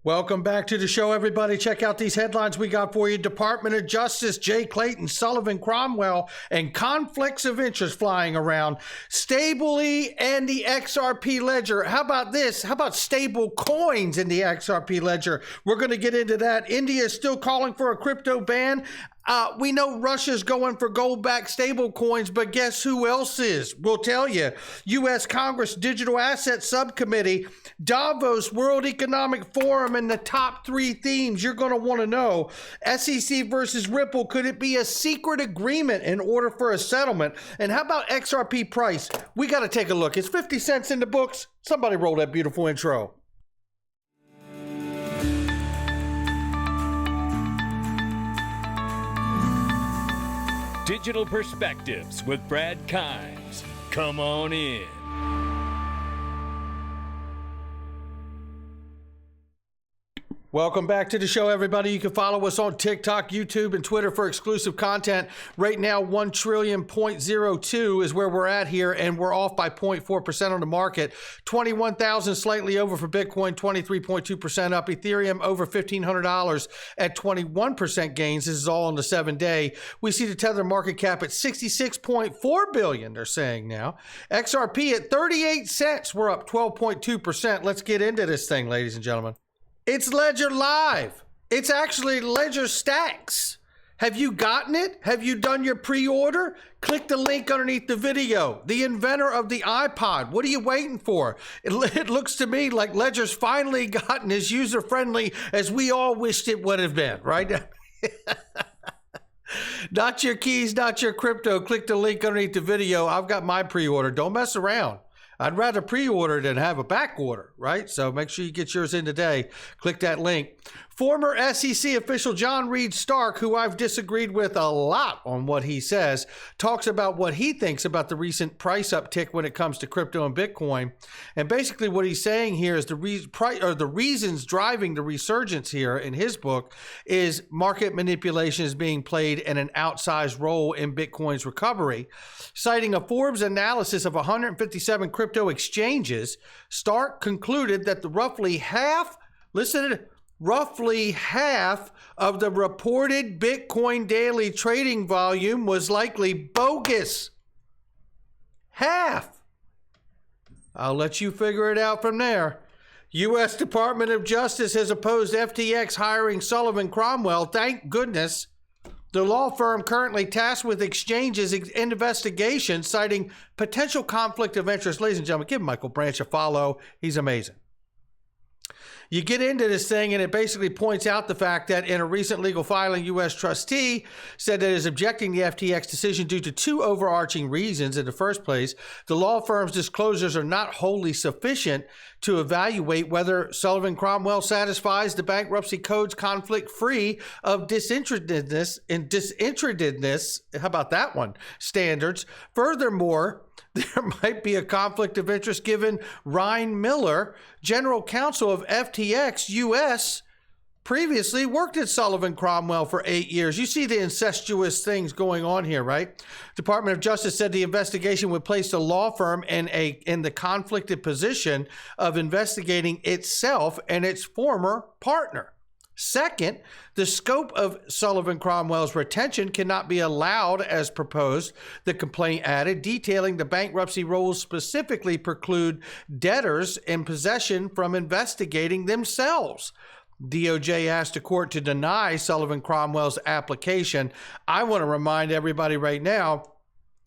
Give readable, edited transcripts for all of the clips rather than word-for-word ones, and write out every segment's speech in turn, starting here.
Welcome back to the show, everybody. Check out these headlines we got for you. Department of Justice, J. Clayton, Sullivan Cromwell, and conflicts of interest flying around. Stably and the XRP Ledger. How about this? How about stable coins in the XRP Ledger? We're going to get into that. India is still calling for a crypto ban. We know Russia's going for gold-backed stable coins, but guess who else is? We'll tell you. U.S. Congress Digital Asset Subcommittee, Davos World Economic Forum, and the top three themes you're going to want to know. SEC versus Ripple, could it be a secret agreement in order for a settlement? And how about XRP price? We got to take a look. It's 50 cents in the books. Somebody roll that beautiful intro. Digital Perspectives with Brad Kimes. Come on in. Welcome back to the show, everybody. You can follow us on TikTok, YouTube, and Twitter for exclusive content. Right now, 1 trillion 0.02 is where we're at here, and we're off by 0.4% on the market. 21,000 slightly over for Bitcoin, 23.2% up. Ethereum over $1,500 at 21% gains. This is all on the 7-day. We see the Tether market cap at $66.4 billion, they're saying now. XRP at 38 cents. We're up 12.2%. Let's get into this thing, ladies and gentlemen. It's Ledger Live. It's actually Ledger Stax. Have you gotten it? Have you done your pre-order? Click the link underneath the video. The inventor of the iPod. What are you waiting for? It looks to me like Ledger's finally gotten as user-friendly as we all wished it would have been, right? Not your keys, not your crypto. Click the link underneath the video. I've got my pre-order. Don't mess around. I'd rather pre-order than have a back order, right? So make sure you get yours in today. Click that link. Former SEC official John Reed Stark, who I've disagreed with a lot on what he says, talks about what he thinks about the recent price uptick when it comes to crypto and Bitcoin. And basically what he's saying here is the reasons driving the resurgence here in his book is market manipulation is being played in an outsized role in Bitcoin's recovery. Citing a Forbes analysis of 157 crypto exchanges, Stark concluded that roughly half of the reported Bitcoin daily trading volume was likely bogus. Half. I'll let you figure it out from there. U.S. Department of Justice has opposed FTX hiring Sullivan Cromwell. Thank goodness. The law firm currently tasked with exchanges investigation, citing potential conflict of interest. Ladies and gentlemen, give Michael Branch a follow. He's amazing. You get into this thing, and it basically points out the fact that in a recent legal filing, U.S. trustee said that it is objecting the FTX decision due to two overarching reasons. In the first place, the law firm's disclosures are not wholly sufficient to evaluate whether Sullivan Cromwell satisfies the bankruptcy code's conflict-free of disinterestedness, how about that one, standards. Furthermore, there might be a conflict of interest given Ryan Miller, general counsel of FTX US, previously worked at Sullivan Cromwell for 8 years. You see the incestuous things going on here, right? Department of Justice said the investigation would place the law firm in the conflicted position of investigating itself and its former partner. Second, the scope of Sullivan Cromwell's retention cannot be allowed as proposed. The complaint added, detailing the bankruptcy rules specifically preclude debtors in possession from investigating themselves. DOJ asked the court to deny Sullivan Cromwell's application. I want to remind everybody right now,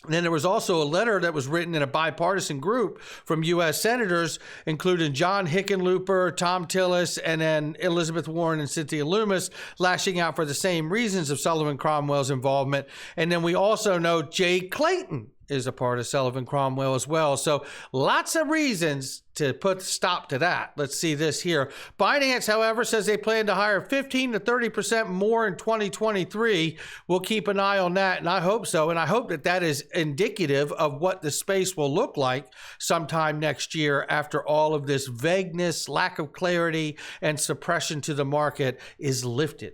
and then there was also a letter that was written in a bipartisan group from U.S. senators, including John Hickenlooper, Tom Tillis, and then Elizabeth Warren and Cynthia Lummis, lashing out for the same reasons of Sullivan Cromwell's involvement. And then we also know Jay Clayton is a part of Sullivan Cromwell as well. So lots of reasons to put a stop to that. Let's see this here. Binance, however, says they plan to hire 15 to 30% more in 2023. We'll keep an eye on that, and I hope so. And I hope that that is indicative of what the space will look like sometime next year after all of this vagueness, lack of clarity, and suppression to the market is lifted.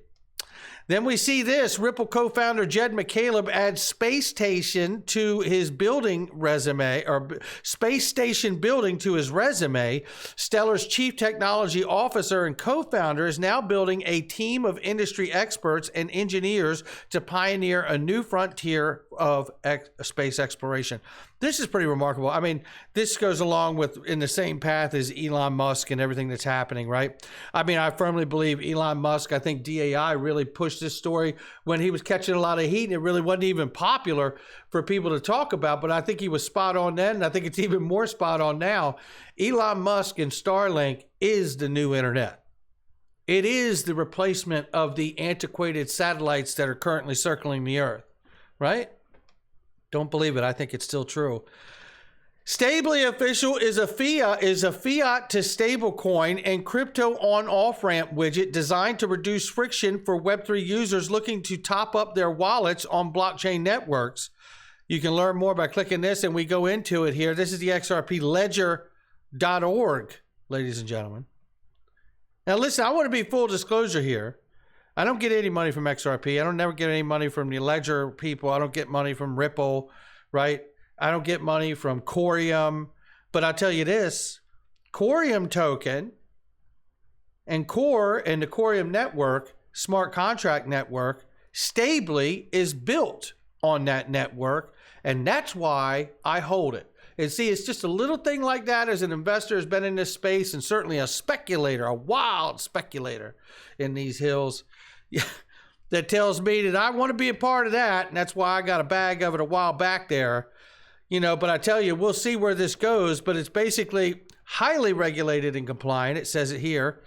Then we see this. Ripple co-founder Jed McCaleb adds space station to his building resume, or space station building to his resume. Stellar's chief technology officer and co-founder is now building a team of industry experts and engineers to pioneer a new frontier of space exploration. This is pretty remarkable. I mean, this goes along with in the same path as Elon Musk and everything that's happening, right? I mean, I firmly believe Elon Musk, I think DAI really pushed this story when he was catching a lot of heat and it really wasn't even popular for people to talk about, but I think he was spot on then, and I think it's even more spot on now. Elon Musk and Starlink is the new internet. It is the replacement of the antiquated satellites that are currently circling the earth, right? Don't believe it. I think it's still true. Stably Official is a fiat to stablecoin and crypto on-off ramp widget designed to reduce friction for Web3 users looking to top up their wallets on blockchain networks. You can learn more by clicking this, and we go into it here. This is the XRPLedger.org, ladies and gentlemen. Now listen, I want to be full disclosure here. I don't get any money from XRP. I don't never get any money from the Ledger people. I don't get money from Ripple, right? I don't get money from Corium. But I'll tell you this, Corium token and Core and the Corium network, smart contract network, stably is built on that network. And that's why I hold it. And see, it's just a little thing like that as an investor has been in this space, and certainly a speculator, a wild speculator in these hills. That tells me that I want to be a part of that, and that's why I got a bag of it a while back there, you know. But I tell you, we'll see where this goes. But it's basically highly regulated and compliant. It says it here.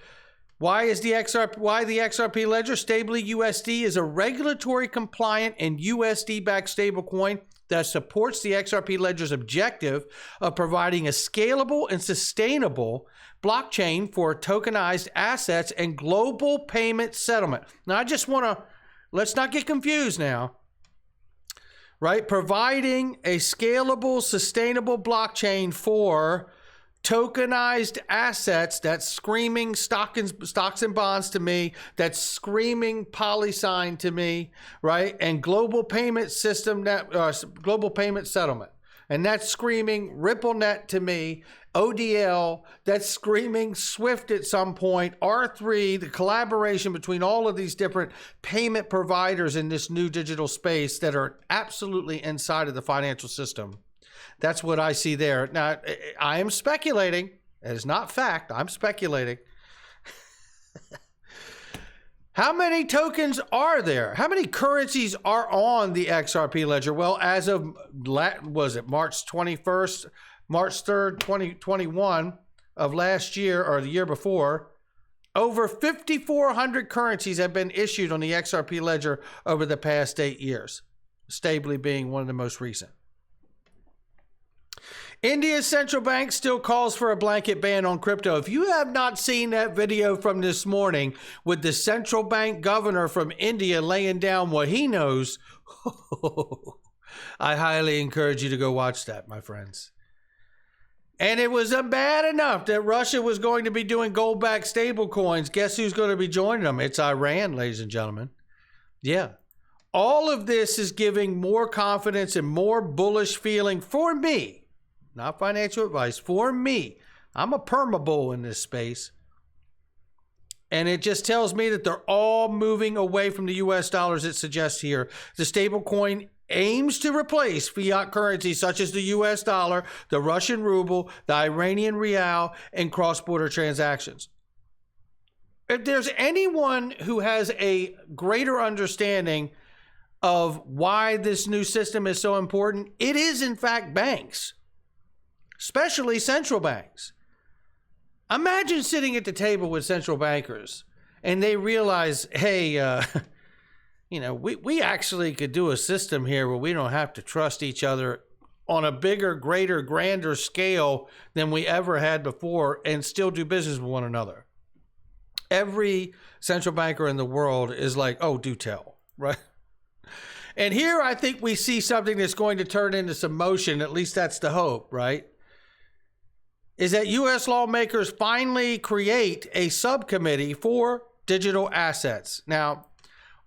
Why the XRP Ledger Stably USD is a regulatory compliant and USD-backed stablecoin that supports the XRP Ledger's objective of providing a scalable and sustainable blockchain for tokenized assets and global payment settlement. Now, I just want to, let's not get confused now, right? Providing a scalable, sustainable blockchain for tokenized assets, that's screaming stocks and bonds to me, that's screaming polysign to me, right? And global payment system, global payment settlement. And that's screaming RippleNet to me, ODL, that's screaming Swift at some point, R3, the collaboration between all of these different payment providers in this new digital space that are absolutely inside of the financial system. That's what I see there. Now, I am speculating. It is not fact. I'm speculating. How many tokens are there? How many currencies are on the XRP Ledger? Well, as of, was it March 21st, March 3rd, 2021 of last year or the year before, over 5,400 currencies have been issued on the XRP Ledger over the past 8 years, Stably being one of the most recent. India's central bank still calls for a blanket ban on crypto. If you have not seen that video from this morning with the central bank governor from India laying down what he knows, I highly encourage you to go watch that, my friends. And it was bad enough that Russia was going to be doing gold-backed stablecoins. Guess who's going to be joining them? It's Iran, ladies and gentlemen. Yeah. All of this is giving more confidence and more bullish feeling for me. Not financial advice, for me. I'm a permabull in this space. And it just tells me that they're all moving away from the US dollars it suggests here. The stablecoin aims to replace fiat currencies such as the US dollar, the Russian ruble, the Iranian rial, and cross-border transactions. If there's anyone who has a greater understanding of why this new system is so important, it is in fact banks. Especially central banks. Imagine sitting at the table with central bankers and they realize, hey, you know, we actually could do a system here where we don't have to trust each other on a bigger, greater, grander scale than we ever had before and still do business with one another. Every central banker in the world is like, oh, do tell, right? And here I think we see something that's going to turn into some motion. At least that's the hope, right? Is that U.S. lawmakers finally create a subcommittee for digital assets. Now,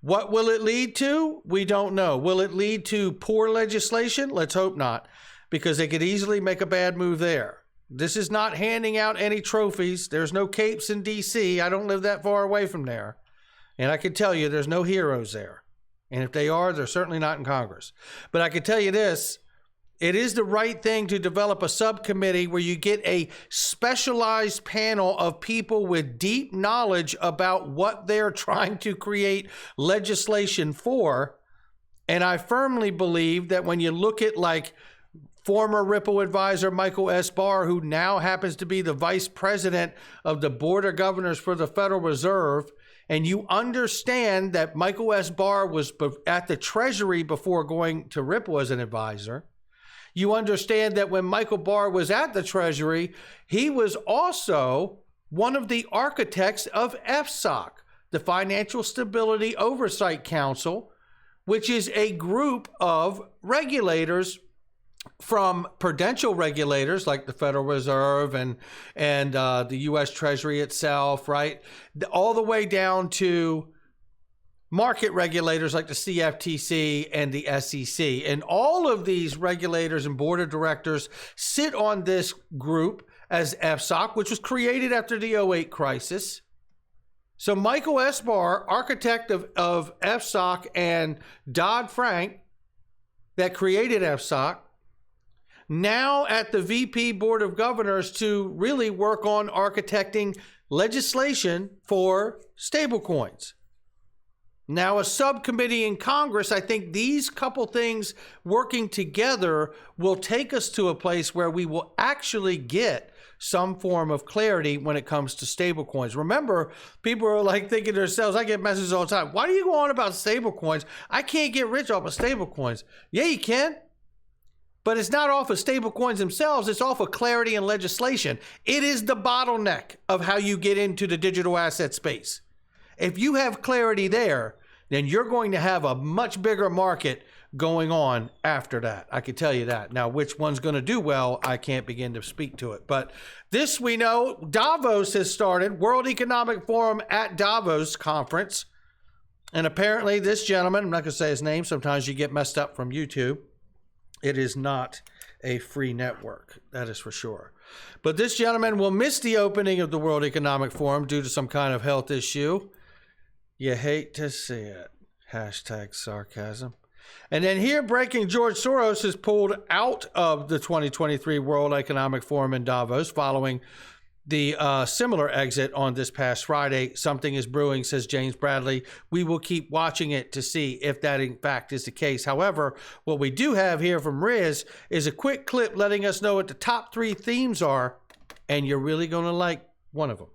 What will it lead to? We don't know. Will it lead to poor legislation? Let's hope not, because they could easily make a bad move there. This is not handing out any trophies. There's no capes in D.C. I don't live that far away from there. And I can tell you there's no heroes there. And if they are, they're certainly not in Congress. But I can tell you this. It is the right thing to develop a subcommittee where you get a specialized panel of people with deep knowledge about what they're trying to create legislation for. And I firmly believe that when you look at like former Ripple advisor Michael S. Barr, who now happens to be the vice president of the Board of Governors for the Federal Reserve, and you understand that Michael S. Barr was at the Treasury before going to Ripple as an advisor, you understand that when Michael Barr was at the Treasury, he was also one of the architects of FSOC, the Financial Stability Oversight Council, which is a group of regulators, from prudential regulators like the Federal Reserve and the U.S. Treasury itself, right, all the way down to market regulators like the CFTC and the SEC. And all of these regulators and board of directors sit on this group as FSOC, which was created after the 2008 crisis. So Michael S. Barr, architect of FSOC and Dodd-Frank that created FSOC, now at the VP Board of Governors to really work on architecting legislation for stablecoins. Now, a subcommittee in Congress, I think these couple things working together will take us to a place where we will actually get some form of clarity when it comes to stablecoins. Remember, people are like thinking to themselves, I get messages all the time, why do you go on about stablecoins? I can't get rich off of stablecoins. Yeah, you can. But it's not off of stablecoins themselves. It's off of clarity and legislation. It is the bottleneck of how you get into the digital asset space. If you have clarity there, then you're going to have a much bigger market going on after that. I can tell you that. Now, which one's going to do well, I can't begin to speak to it. But this we know, Davos has started, World Economic Forum at Davos conference. And apparently this gentleman, I'm not going to say his name, sometimes you get messed up from YouTube. It is not a free network, that is for sure. But this gentleman will miss the opening of the World Economic Forum due to some kind of health issue. You hate to see it. Hashtag sarcasm. And then here, breaking, George Soros has pulled out of the 2023 World Economic Forum in Davos following the similar exit on this past Friday. Something is brewing, says James Bradley. We will keep watching it to see if that in fact is the case. However, what we do have here from Riz is a quick clip letting us know what the top 3 themes are, and you're really going to like one of them.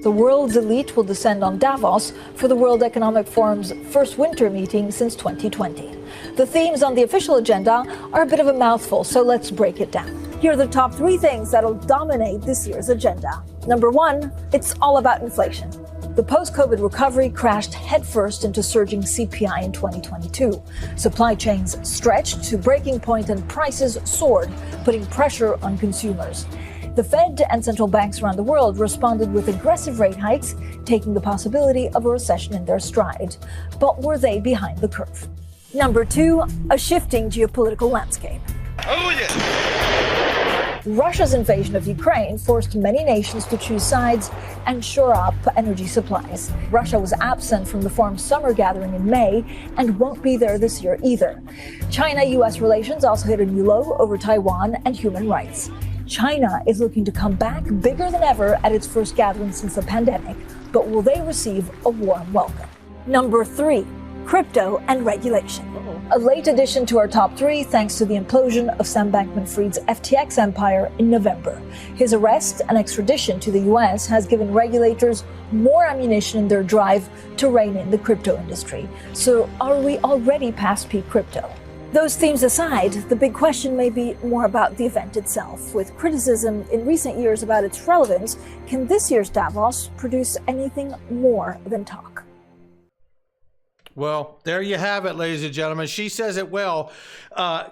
The world's elite will descend on Davos for the World Economic Forum's first winter meeting since 2020. The themes on the official agenda are a bit of a mouthful, so let's break it down. Here are the top 3 things that'll dominate this year's agenda. Number 1, it's all about inflation. The post-COVID recovery crashed headfirst into surging CPI in 2022. Supply chains stretched to breaking point and prices soared, putting pressure on consumers. The Fed and central banks around the world responded with aggressive rate hikes, taking the possibility of a recession in their stride. But were they behind the curve? Number 2, a shifting geopolitical landscape. Oh, yeah. Russia's invasion of Ukraine forced many nations to choose sides and shore up energy supplies. Russia was absent from the forum's summer gathering in May and won't be there this year either. China-US relations also hit a new low over Taiwan and human rights. China is looking to come back bigger than ever at its first gathering since the pandemic, but will they receive a warm welcome? Number 3, crypto and regulation. A late addition to our top 3 thanks to the implosion of Sam Bankman-Fried's FTX empire in November. His arrest and extradition to the US has given regulators more ammunition in their drive to rein in the crypto industry. So are we already past peak crypto? Those themes aside, the big question may be more about the event itself. With criticism in recent years about its relevance, can this year's Davos produce anything more than talk? Well, there you have it, ladies and gentlemen. She says it well.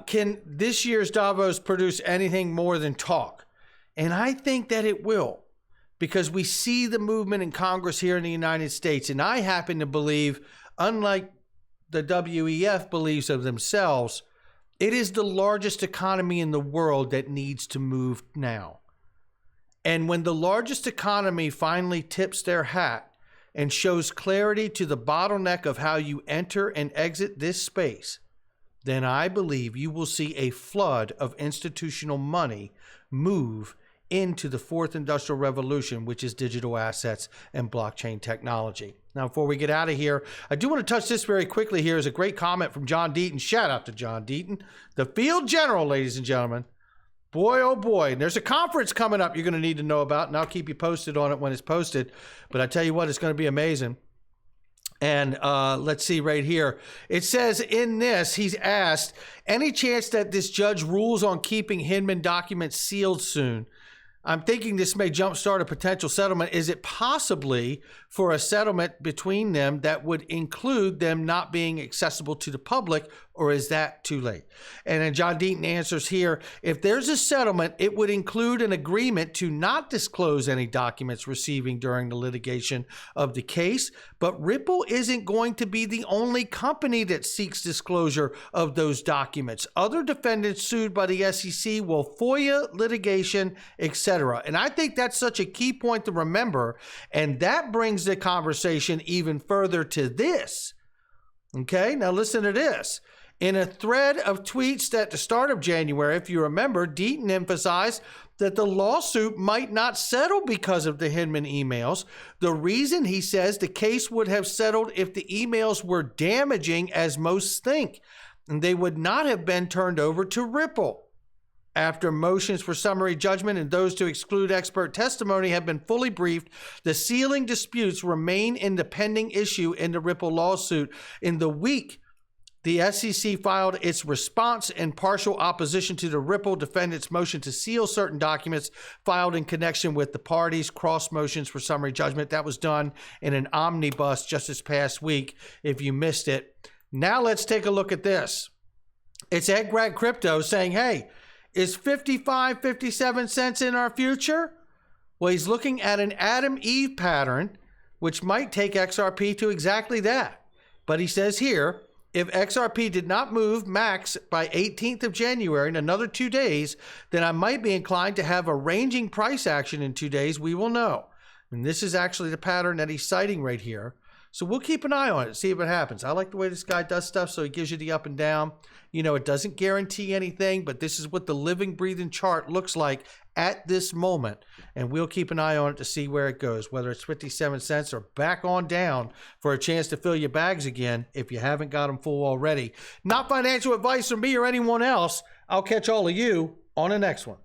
Can this year's Davos produce anything more than talk? And I think that it will, because we see the movement in Congress here in the United States. And I happen to believe, unlike the WEF believes of themselves, it is the largest economy in the world that needs to move now. And when the largest economy finally tips their hat and shows clarity to the bottleneck of how you enter and exit this space, then I believe you will see a flood of institutional money move into the fourth industrial revolution, which is digital assets and blockchain technology. Now, before we get out of here, I do want to touch this very quickly. Here is a great comment from John Deaton. Shout out to John Deaton, the field general, ladies and gentlemen. Boy, oh boy, and there's a conference coming up you're going to need to know about, and I'll keep you posted on it when it's posted. But I tell you what, it's going to be amazing. And let's see right here. It says in this, he's asked, any chance that this judge rules on keeping Hinman documents sealed soon? I'm thinking this may jumpstart a potential settlement. Is it possibly for a settlement between them that would include them not being accessible to the public, or is that too late? And then John Deaton answers here, if there's a settlement, it would include an agreement to not disclose any documents receiving during the litigation of the case, but Ripple isn't going to be the only company that seeks disclosure of those documents. Other defendants sued by the SEC will FOIA litigation, etc. And I think that's such a key point to remember, and that brings the conversation even further to this. Okay, now listen to this. In a thread of tweets at the start of January, if you remember, Deaton emphasized that the lawsuit might not settle because of the Hinman emails. The reason, he says, the case would have settled if the emails were damaging, as most think, and they would not have been turned over to Ripple. After motions for summary judgment and those to exclude expert testimony have been fully briefed, the sealing disputes remain in the pending issue in the Ripple lawsuit. In the week, the SEC filed its response in partial opposition to the Ripple defendant's motion to seal certain documents filed in connection with the parties' cross motions for summary judgment. That was done in an omnibus just this past week, if you missed it. Now let's take a look at this. It's Ed Grad Crypto saying, hey, is 55, 57 cents in our future? Well, he's looking at an Adam-Eve pattern, which might take XRP to exactly that. But he says here, if XRP did not move max by 18th of January in another 2 days, then I might be inclined to have a ranging price action in 2 days. We will know. And this is actually the pattern that he's citing right here. So we'll keep an eye on it, see if it happens. I like the way this guy does stuff, so he gives you the up and down. You know, it doesn't guarantee anything, but this is what the living, breathing chart looks like at this moment. And we'll keep an eye on it to see where it goes, whether it's 57 cents or back on down for a chance to fill your bags again if you haven't got them full already. Not financial advice from me or anyone else. I'll catch all of you on the next one.